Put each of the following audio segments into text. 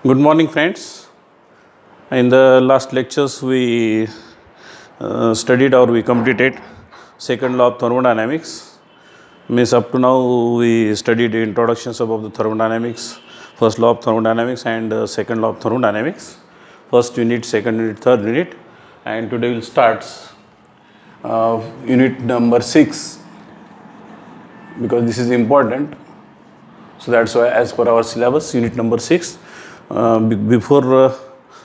Good morning, friends. In the last lectures, we studied or we completed second law of thermodynamics. Means up to now we studied introductions about the thermodynamics, first law of thermodynamics and second law of thermodynamics, first unit, second unit, third unit, and today we'll start unit number 6 because this is important. So that's why, as per our syllabus, unit number 6. Before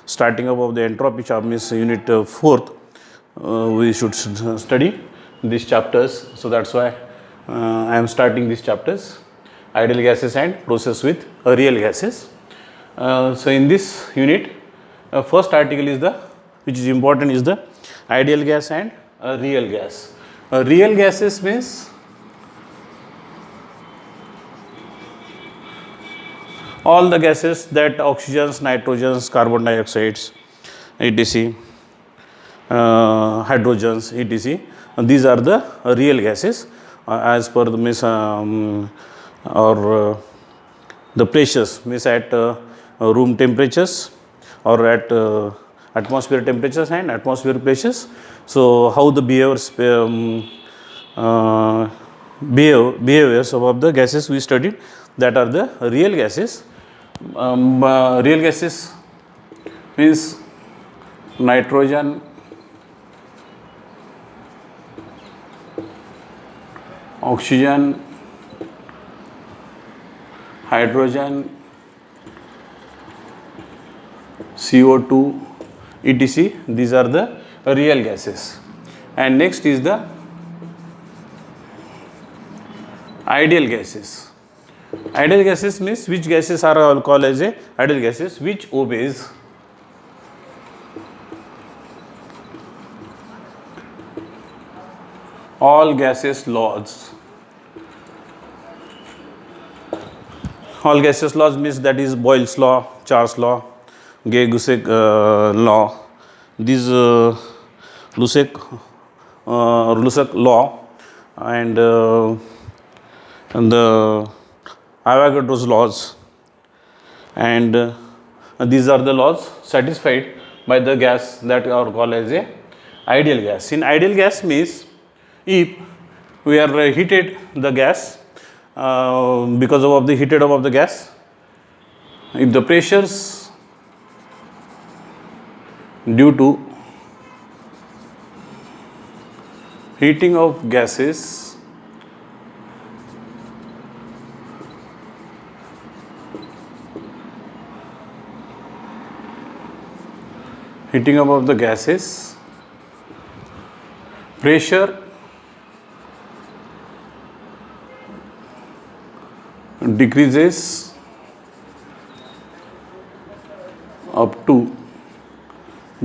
starting about the entropy chapter, means unit 4th, we should study these chapters. So that's why I am starting these chapters: ideal gases and process with real gases. So in this unit, first article is which is important, is the ideal gas and real gas. Real gases means all the gases that oxygens, nitrogens, carbon dioxides, etc., hydrogens, etc. These are the real gases as per the the pressures, means at room temperatures or at atmosphere temperatures and atmosphere pressures. So how the behaviors of the gases we studied, that are the real gases. Real gases means nitrogen, oxygen, hydrogen, CO2, etc. These are the real gases. And next is the ideal gases. Ideal gases means which gases are called as ideal gases, which obeys all gases laws. All gases laws means that is Boyle's law, Charles law, Gay-Lussac law. These Lussac law and the Avogadro's laws, and these are the laws satisfied by the gas that are called as a ideal gas. In ideal gas means if we are heated the gas, because of the heated of the gas, if the pressures due to heating of gases pressure decreases up to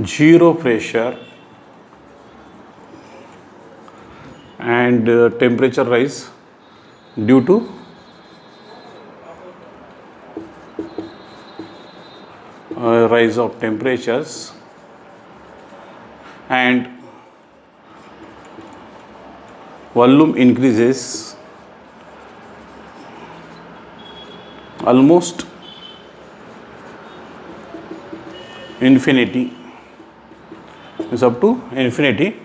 zero pressure and temperature rise due to rise of temperatures, and volume increases almost infinity, is up to infinity.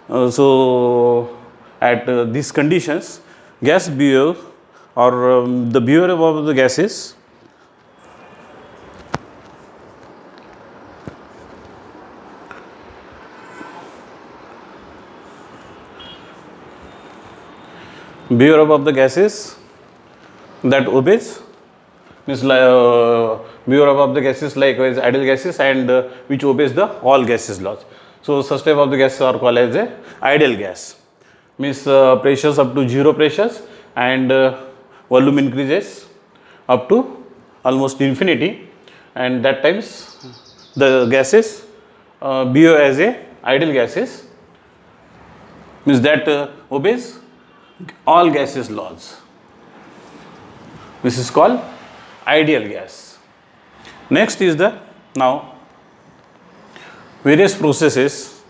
So at these conditions, gas behavior or the behavior of the gases that obeys, means behavior of the gases likewise ideal gases, and which obeys the all gases laws. So such type of the gases are called as a ideal gas, means pressures up to zero pressures and volume increases up to almost infinity, and that times the gases behave as a ideal gases, means that obeys all gases laws. This is called ideal gas. Next is the now various processes,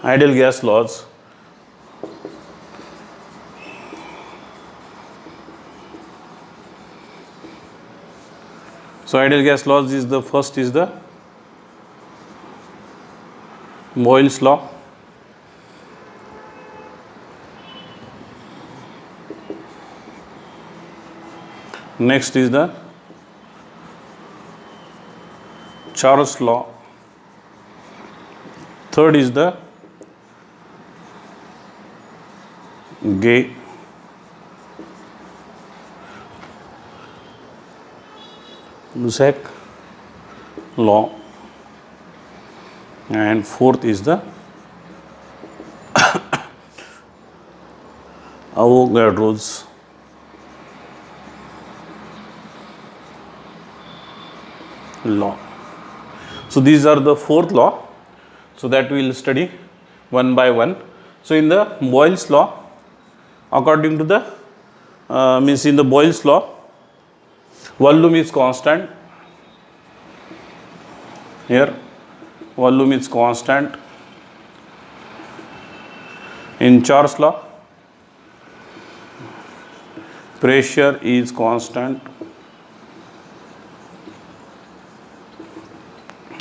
ideal gas laws. So ideal gas laws is the first is the Boyle's law. Next is the Charles law. Third is the Gay-Lussac law, and fourth is the Avogadro's law. So these are the fourth law. So that we will study one by one. So in the Boyle's law, according to the means in the Boyle's law, volume is constant. Here volume is constant. In Charles law, pressure is constant,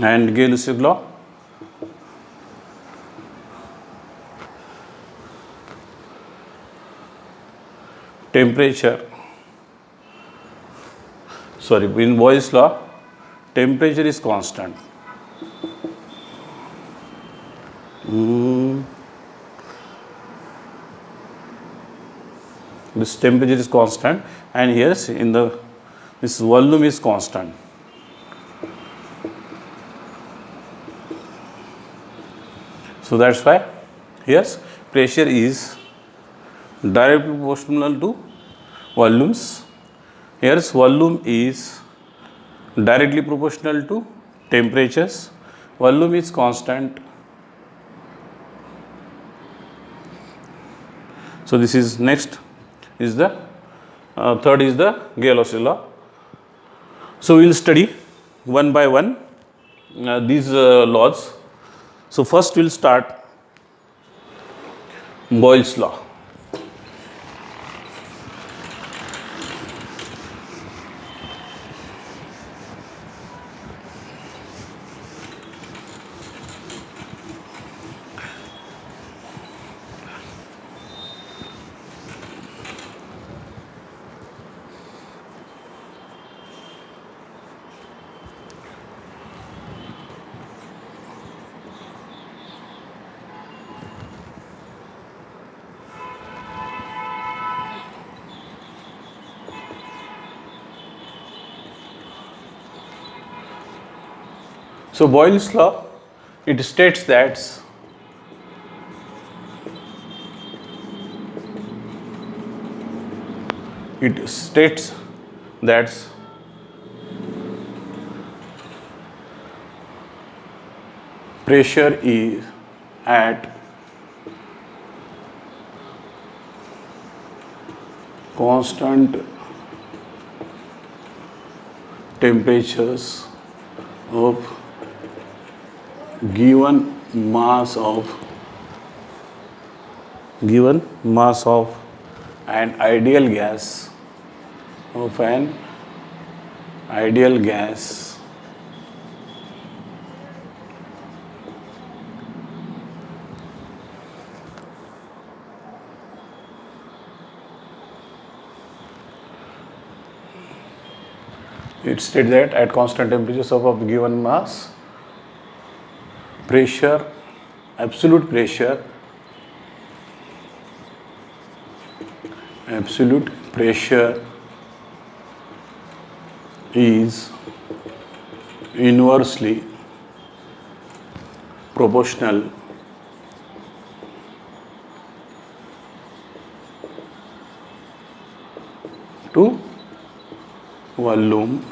and Gay-Lussac law, temperature, in Boyle's law, temperature is constant. This temperature is constant, and here in the this volume is constant. So that's why here pressure is directly proportional to volumes. Here volume is directly proportional to temperatures. Volume is constant. So this is next is the third is the Gay-Lussac law. So we will study one by one these laws. So first we will start Boyle's law. So Boyle's law, it states that pressure is at constant temperatures of given mass of an ideal gas It states that at constant temperatures of a given mass, absolute pressure is inversely proportional to volume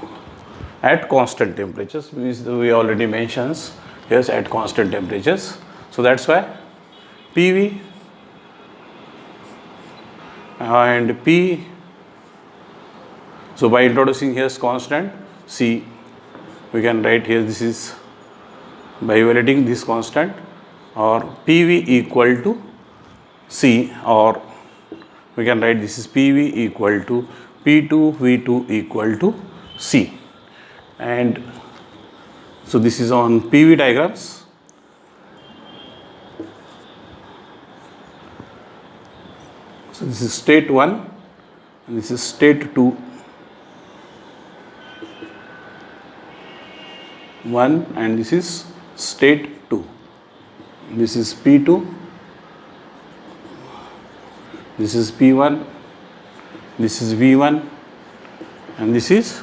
at constant temperatures, which we already mentions. Yes, at constant temperatures. So that's why PV and P. So by introducing here constant C, we can write here this is by evaluating this constant, or PV equal to C, or we can write this is PV equal to P2 V2 equal to C. and so this is on PV diagrams. So this is state 1 and this is state 2. 1 and this is state 2. This is P2, this is P1, this is V1 and this is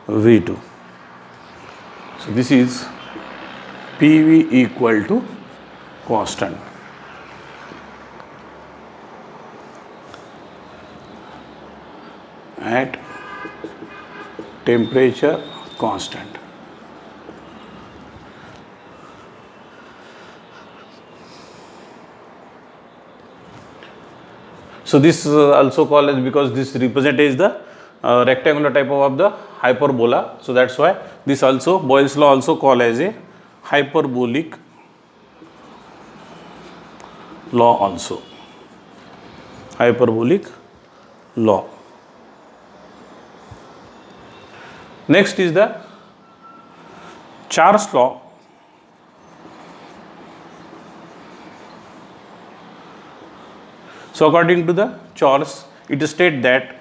V2. So this is PV equal to constant. At temperature constant. So this is also called as, because this represents the rectangular type of the hyperbola. So that's why this also Boyle's law also called as a hyperbolic law also. Hyperbolic law. Next is the Charles law. So according to the Charles, it states that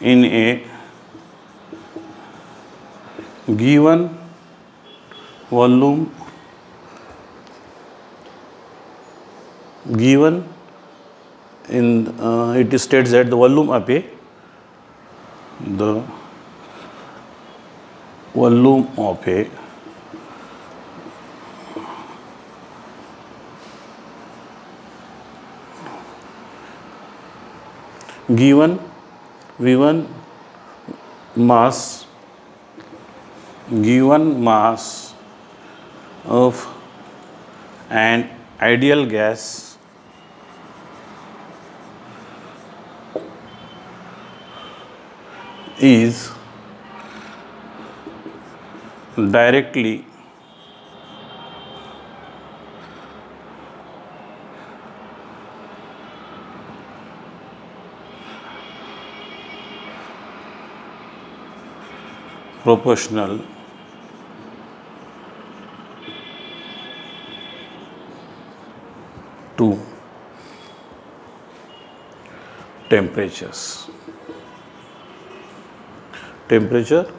in a given volume, it states that the volume of a given V1 mass of an ideal gas is directly proportional to temperatures. Temperature,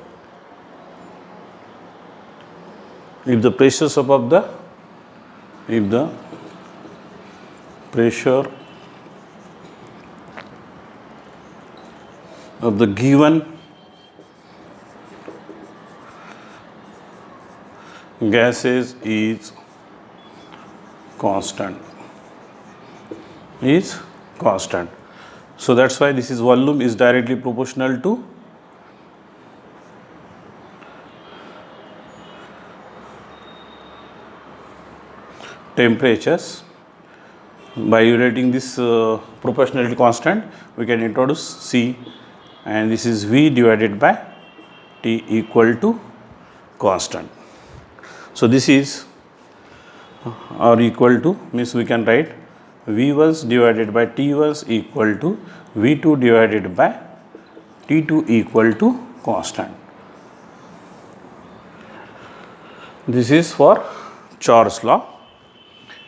if the pressures above the, if the pressure of the given gases is constant. So that's why this is volume is directly proportional to temperatures. By writing this proportionality constant, we can introduce C, and this is V divided by T equal to constant. So this is or equal to, means we can write V1 divided by T1 equal to V2 divided by T2 equal to constant. This is for Charles law.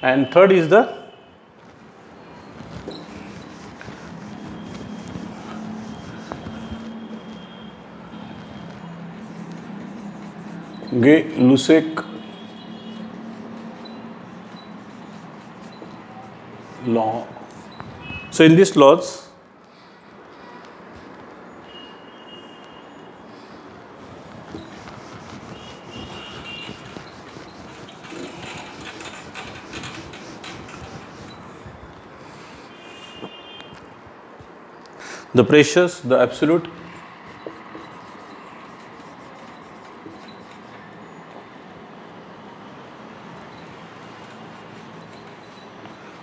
And third is the Gay-Lussac law. So in these laws, the pressures, the absolute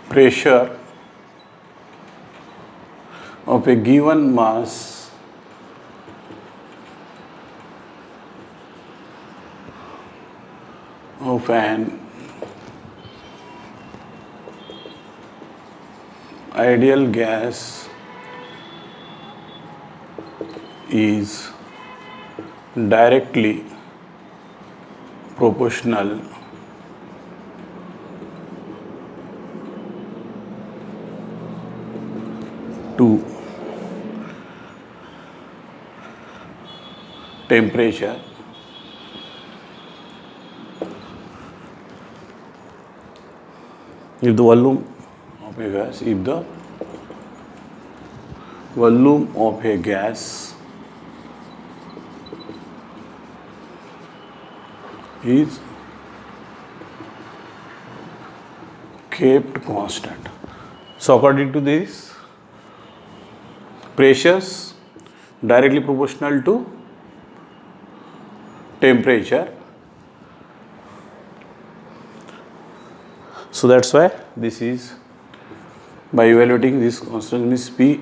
pressure of a given mass of an ideal gas is directly proportional to temperature if the volume of a gas is kept constant. So according to this, pressures directly proportional to temperature. So that's why this is, by evaluating this constant, means P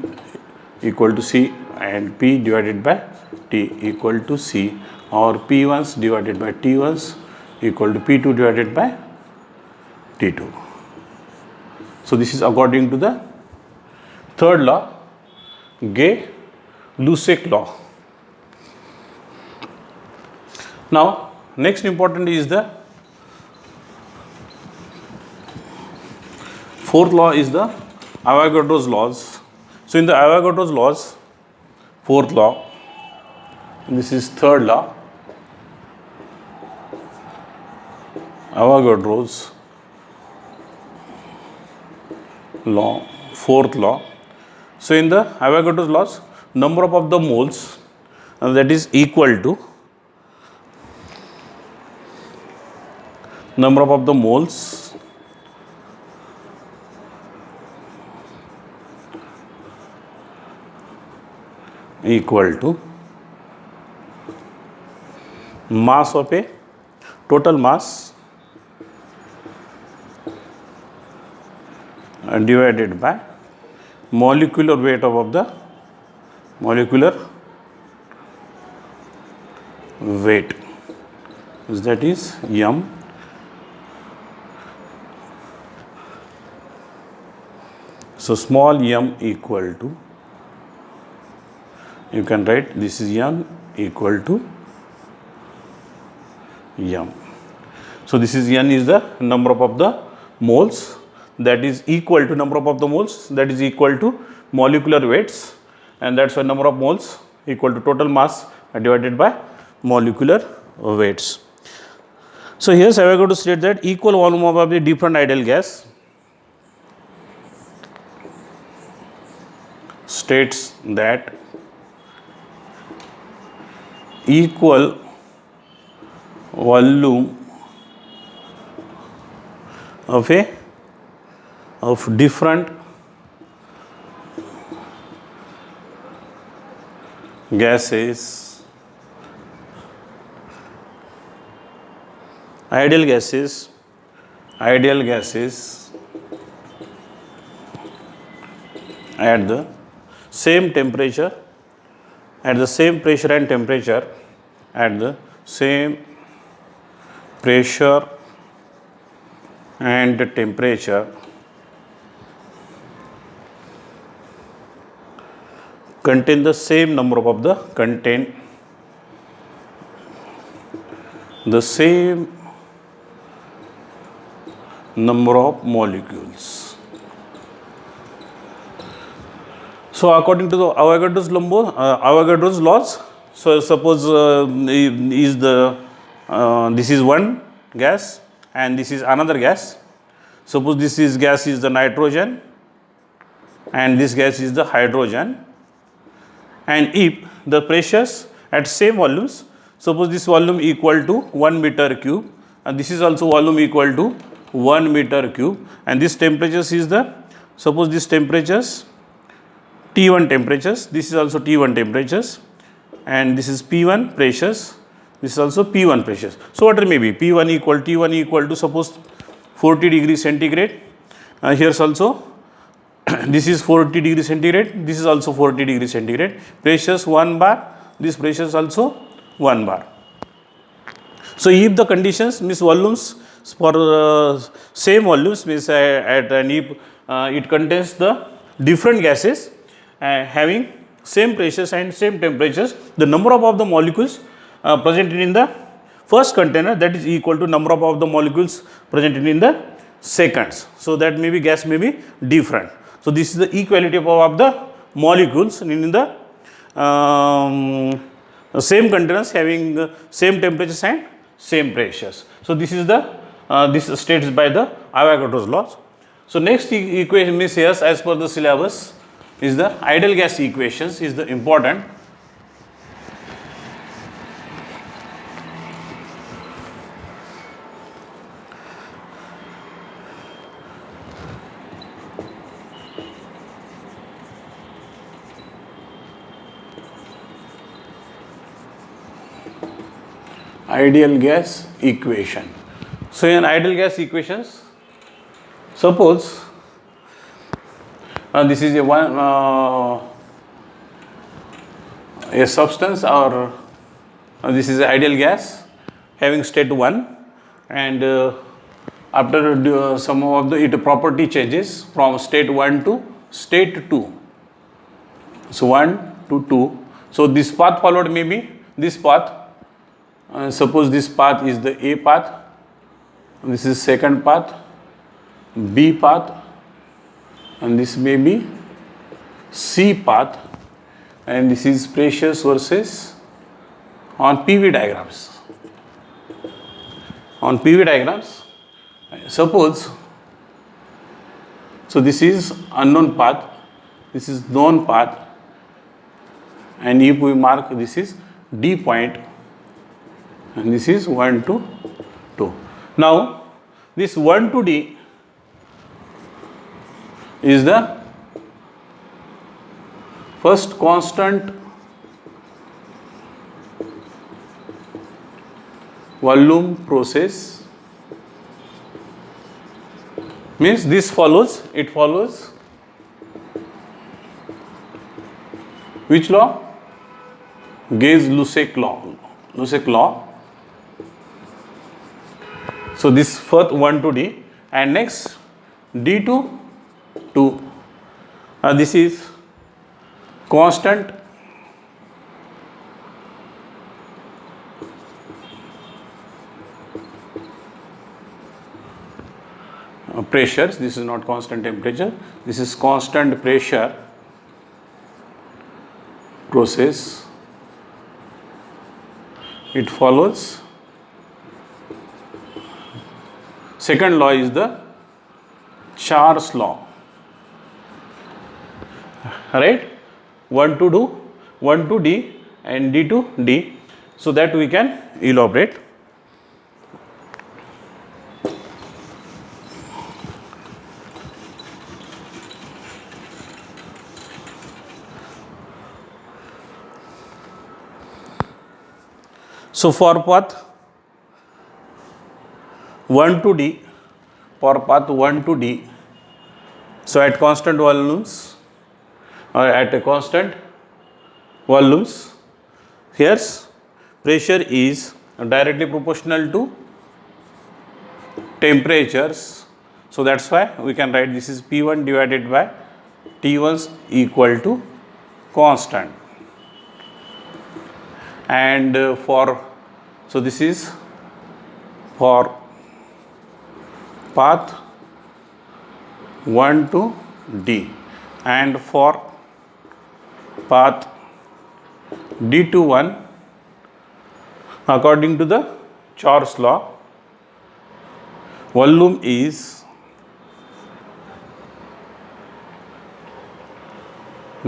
equal to C and P divided by T equal to C, or P1s divided by T1s equal to P2 divided by T2. So this is according to the third law, Gay-Lussac law. Now next important is the fourth law, is the Avogadro's laws. So in the Avogadro's laws, fourth law, this is third law, Avogadro's law, fourth law. So in the Avogadro's laws, number of the moles, that is equal to number of the moles equal to mass of a total mass divided by molecular weight of the molecular weight, that is m. So small m equal to, you can write this is m equal to m. So this is n is the number of the moles, that is equal to number of the moles, that is equal to molecular weights, and that's why number of moles equal to total mass divided by molecular weights. So here Avogadro states that equal volume of a different ideal gas states that equal volume of different gases, ideal gases at the same temperature, at the same pressure and temperature, at the same pressure and temperature, contain the same number of the same number of molecules. So according to the Avogadro's laws, so suppose is the this is one gas and this is another gas. Suppose this is gas is the nitrogen and this gas is the hydrogen, and if the pressures at same volumes, suppose this volume equal to 1 meter cube and this is also volume equal to 1 meter cube, and this temperatures is the, suppose this temperatures T1 temperatures, this is also T1 temperatures, and this is P1 pressures, this is also P1 pressures. So what it may be, P1 equal T1 equal to suppose 40 degrees centigrade, Here's also this is 40 degree centigrade, this is also 40 degree centigrade. Pressures 1 bar, this pressure is also 1 bar. So if the conditions means volumes for same volumes means at an if it contains the different gases having same pressures and same temperatures, the number of the molecules presented in the first container, that is equal to number of the molecules presented in the seconds. So that maybe gas may be different. So this is the equality of the molecules in the same containers having same temperatures and same pressures. So this is the this states by the Avogadro's laws. So next equation is here as per the syllabus is the ideal gas equations is the important. Ideal gas equation. So in ideal gas equations, suppose this is a substance or this is ideal gas having state 1 and after some of the it property changes from state 1 to state 2. So 1 to 2. So this path followed may be this path. Suppose this path is the A path, this is second path, B path, and this may be C path, and this is pressure sources on PV diagrams. On PV diagrams, suppose, so this is unknown path, this is known path, and if we mark this is D point, and this is 1 to 2. Now, this 1 to D is the first constant volume process, means this follows, it follows which law? Gauss-Lussac law. So this first 1 to D and next D to 2. This is constant pressures. This is not constant temperature. This is constant pressure process. It follows. Second law is the Charles law, right? 1 to 2, 1 to D and D to D, so that we can elaborate. So for path 1 to D, for path 1 to D, so at constant volumes or at a constant volumes, here's pressure is directly proportional to temperatures. So that's why we can write this is P1 divided by T1 equal to constant. And so this is for path 1 to D, and for path D to 1, according to the Charles law, volume is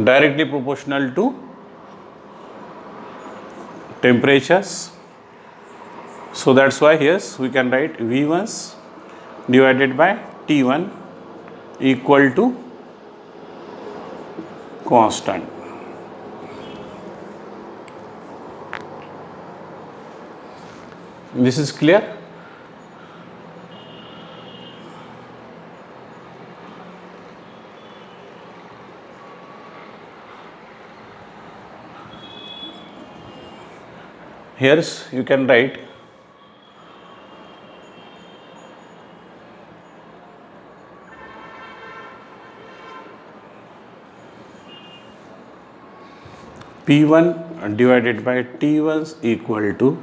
directly proportional to temperatures. So that's why here we can write V1 divided by T1 equal to constant. This is clear? Here's you can write P1 divided by T1 is equal to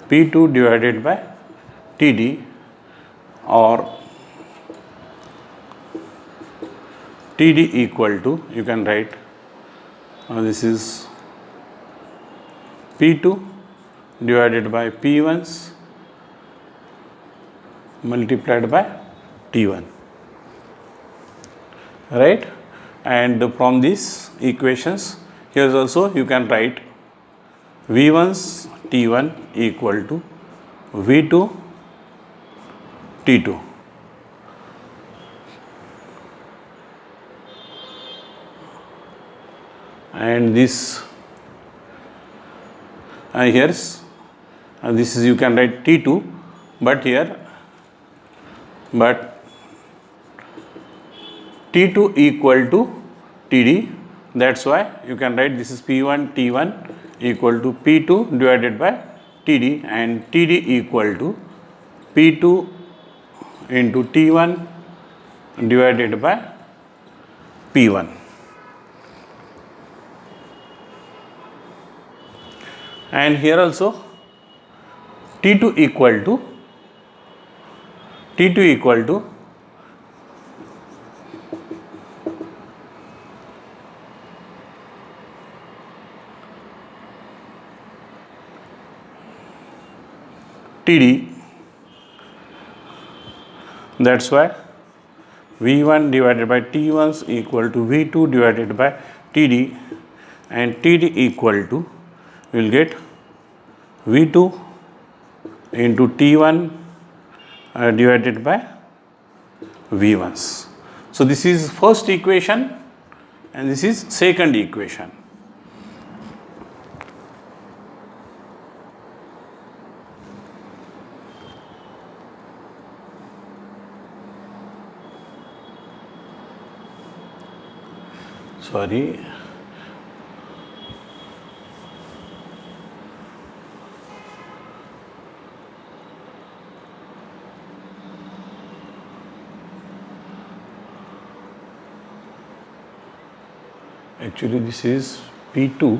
P2 divided by TD, or TD equal to, you can write this is P2 divided by P1 multiplied by T1, right? And from these equations, here also you can write V1's T1 equal to V2 T2. And this here's this is, you can write T2, but here T2 equal to TD, that's why you can write this is P1 T1 equal to P2 divided by TD, and TD equal to P2 into T1 divided by P1. And here also T2 equal to TD, that's why V1 divided by T1 is equal to V2 divided by TD, and TD equal to, we will get V2 into T1 divided by V1. So this is first equation and this is second equation. Sorry. Actually, this is P2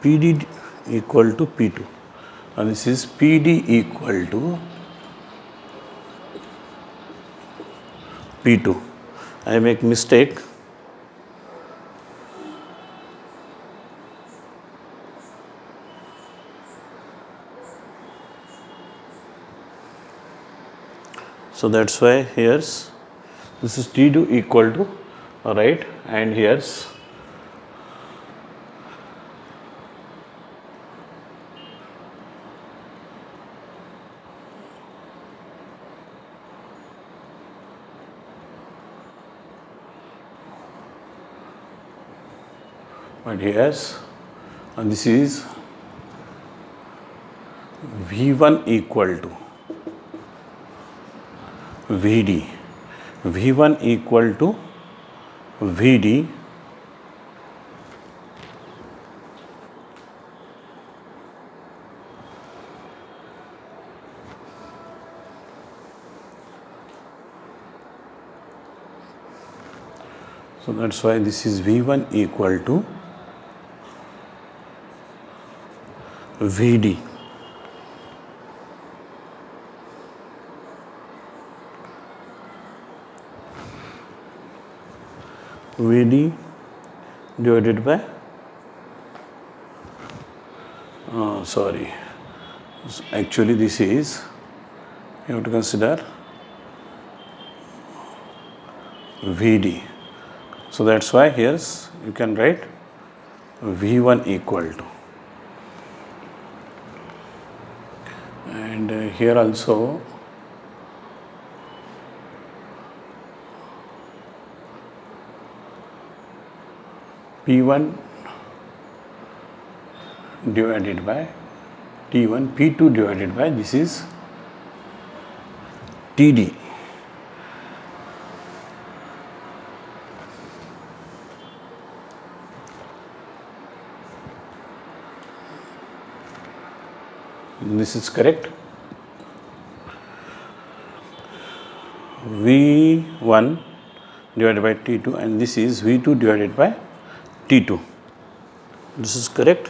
PD equal to P2, and this is PD equal to P2. I make mistake. So that's why here's this is T2 equal to, right, and here's but here's and this is V1 equal to VD, V1 equal to VD, so that's why this is V1 equal to VD. VD divided by sorry, actually this is, you have to consider VD. So that's why here's you can write V1 equal to, and here also P1 divided by T1, P2 divided by this is TD. This is correct. V1 divided by T2, and this is V2 divided by T2. This is correct.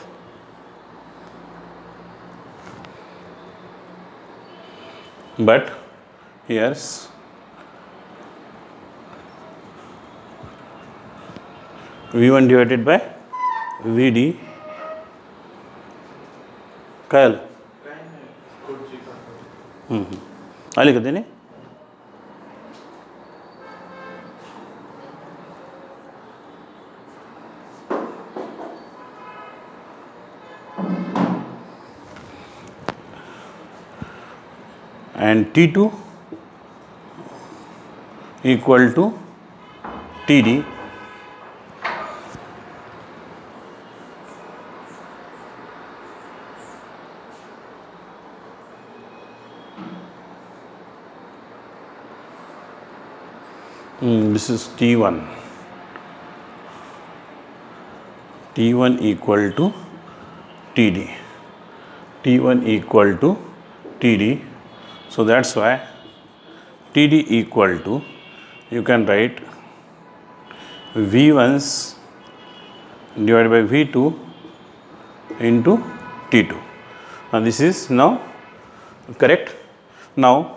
But here's V1 divided by VD. काय आलं? आले का त्याने? And T2 equal to TD. This is T1. T1 equal to TD. T1 equal to TD. So that's why TD equal to, you can write V1s divided by V2 into T2. Now this is now correct. Now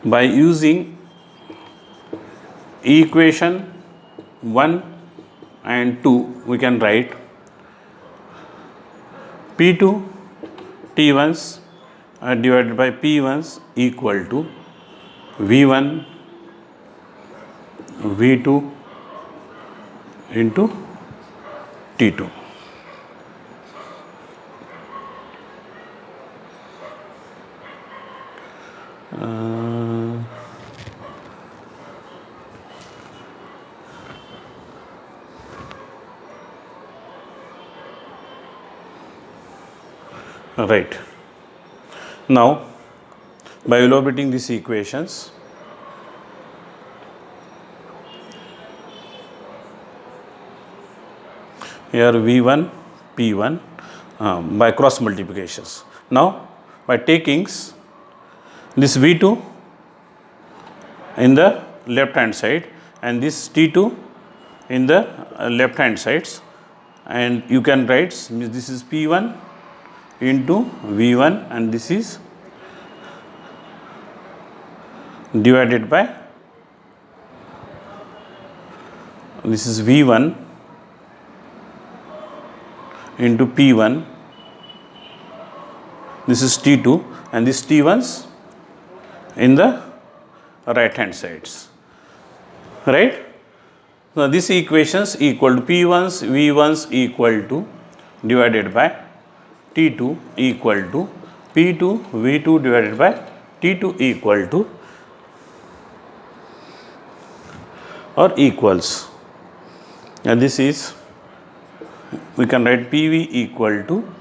by using equation 1 and 2, we can write P2 T1s divided by P1s equal to V1 V2 into T2. Right. Now, by elaborating these equations, here V1, P1 by cross multiplications. Now, by taking this V2 in the left hand side and this T2 in the left hand sides, and you can write this is P1 into V1 and this is divided by this is V1 into P1, this is T2 and this T1s in the right hand sides, right. Now these equations equal to P1s V1s equal to divided by T2 equal to P2 V2 divided by T2 equal to or equals, and this is, we can write PV equal to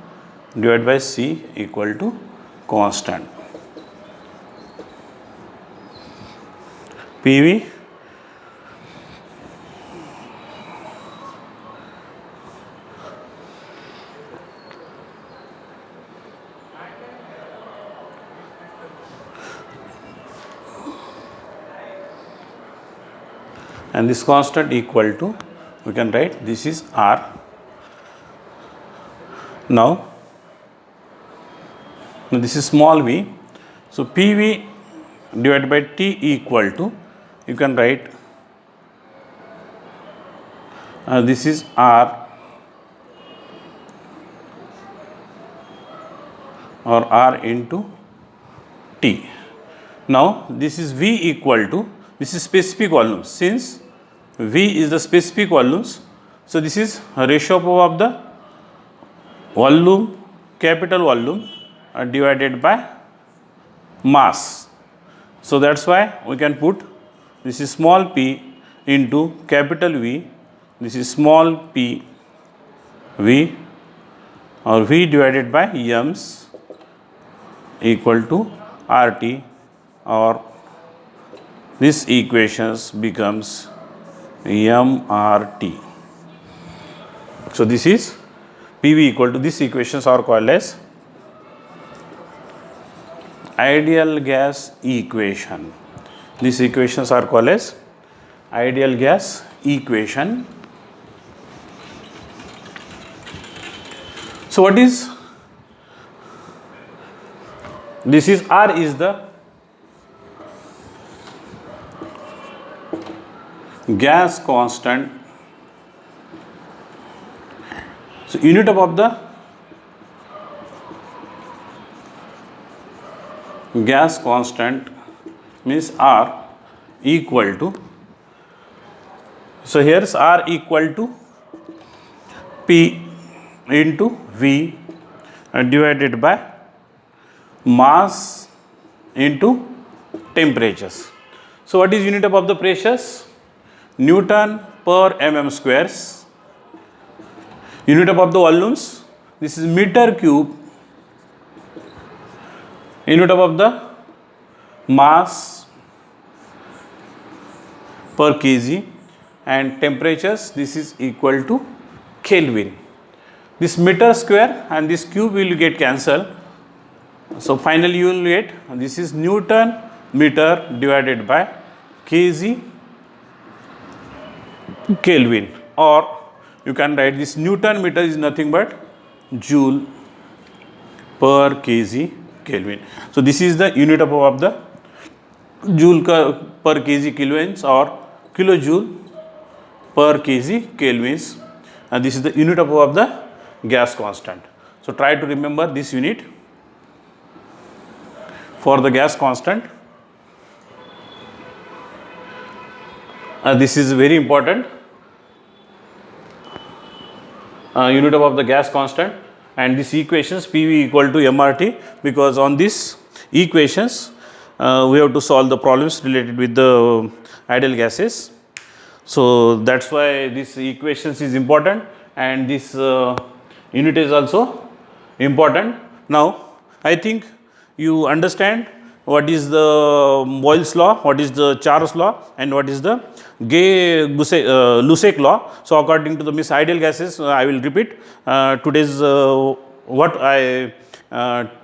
divided by C equal to constant. PV and this constant equal to, we can write this is R. Now this is small v, so PV divided by T equal to, you can write this is R or R into T. Now this is V equal to, this is specific volume, since V is the specific volumes, so this is a ratio of the volume, capital volume divided by mass. So that's why we can put this is small p into capital V, this is small p V or V divided by M's equal to RT, or this equations becomes MRT. So this is PV equal to, these equations are called as ideal gas equation. These equations are called as ideal gas equation. So what is this? Is R is the gas constant. So unit of the gas constant means R equal to, so here's R equal to P into V divided by mass into temperatures. So what is unit of the pressures? Newton per mm squares. Unit of the volumes, this is meter cube. Unit of the mass per kg, and temperatures, this is equal to Kelvin. This meter square and this cube will get cancelled. So finally you will get, this is Newton meter divided by kg Kelvin, or you can write this Newton meter is nothing but joule per kg Kelvin. So this is the unit of the joule per kg kelvins or kilojoule per kg kelvins, and this is the unit of the gas constant. So try to remember this unit for the gas constant. This is very important. Unit of the gas constant, and this equations PV equal to MRT, because on these equations we have to solve the problems related with the ideal gases. So that's why this equations is important, and this unit is also important. Now I think you understand what is the Boyle's law, what is the Charles law, and what is the Gay-Lussac law. So according to the ideal gases, I will repeat today's what I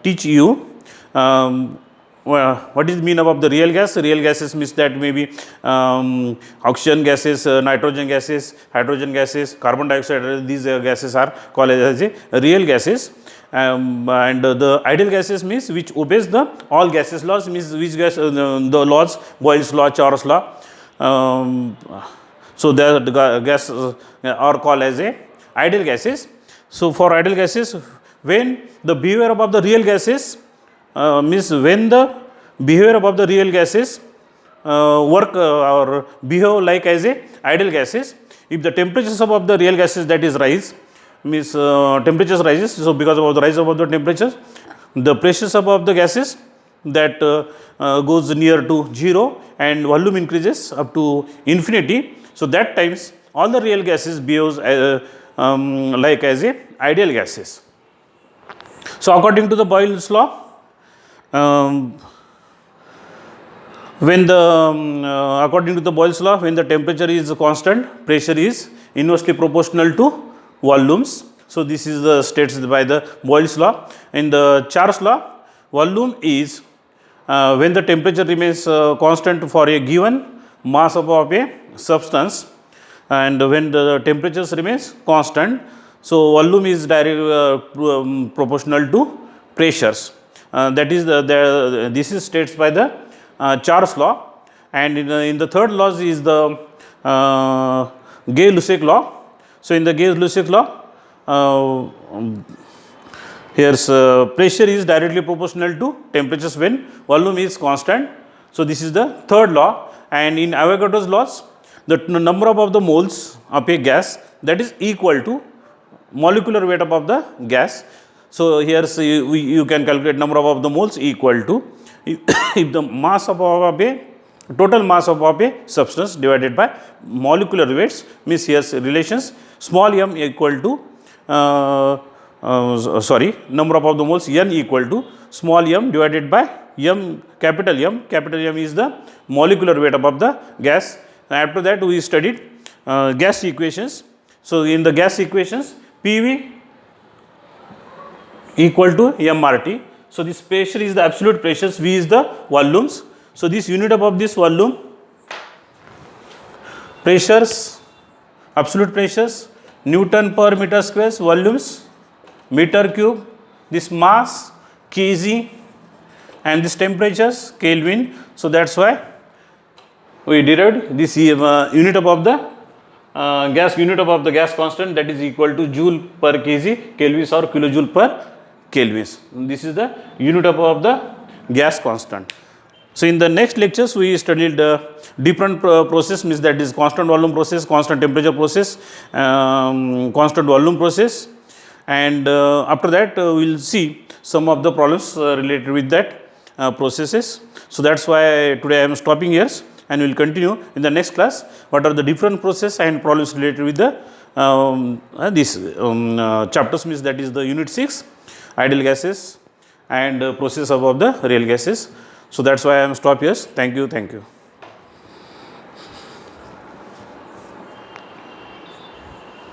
teach you. What is the mean of the real gas? Real gases means that maybe oxygen gases, nitrogen gases, hydrogen gases, carbon dioxide, these gases are called as real gases. And the ideal gases means which obeys the all gases laws, means which gas the laws, Boyle's law, Charles law. So the gas are called as ideal gases. So for ideal gases, when the behavior of the real gases means when the behavior of the real gases work or behave like as ideal gases, if the temperatures of the real gases that is rise, means temperatures rises. So because of the rise of the temperatures, the pressures above the gases that goes near to 0 and volume increases up to infinity. So that times all the real gases behaves like as ideal gases. So according to the Boyle's law, when the according to the Boyle's law, when the temperature is constant, pressure is inversely proportional to volumes. So this is the stated by the Boyle's law. In the Charles law, volume is when the temperature remains constant for a given mass of a substance, and when the temperatures remains constant, so volume is directly proportional to pressures. That is this is states by the Charles law, and in the third law is the Gay-Lussac law. So in the Gay-Lussac law, here's pressure is directly proportional to temperatures when volume is constant. So this is the third law, and in Avogadro's laws, the number of the moles of a gas that is equal to molecular weight of the gas. So here you can calculate number of the moles equal to if the mass of a total mass of a substance divided by molecular weights, means here relations small m equal to number of the moles n equal to small m divided by m, capital M. Capital M is the molecular weight of the gas. After that we studied gas equations. So in the gas equations, PV equal to mRT. So this pressure is the absolute pressures, V is the volumes. So this unit of this volume, pressures, absolute pressures, Newton per meter square, volumes, meter cube, this mass, kg, and this temperatures, Kelvin. So that's why we derived this unit of the gas unit of the gas constant, that is equal to joule per kg, kelvins or kilojoule per kelvins. This is the unit of the gas constant. So in the next lectures we studied different process, means that is constant volume process, constant temperature process, constant volume process, and after that we will see some of the problems related with that processes. So that's why today I am stopping here, and we will continue in the next class what are the different process and problems related with the this chapters, means that is the unit 6, ideal gases and process of the real gases. So that's why I am stop here. Thank you.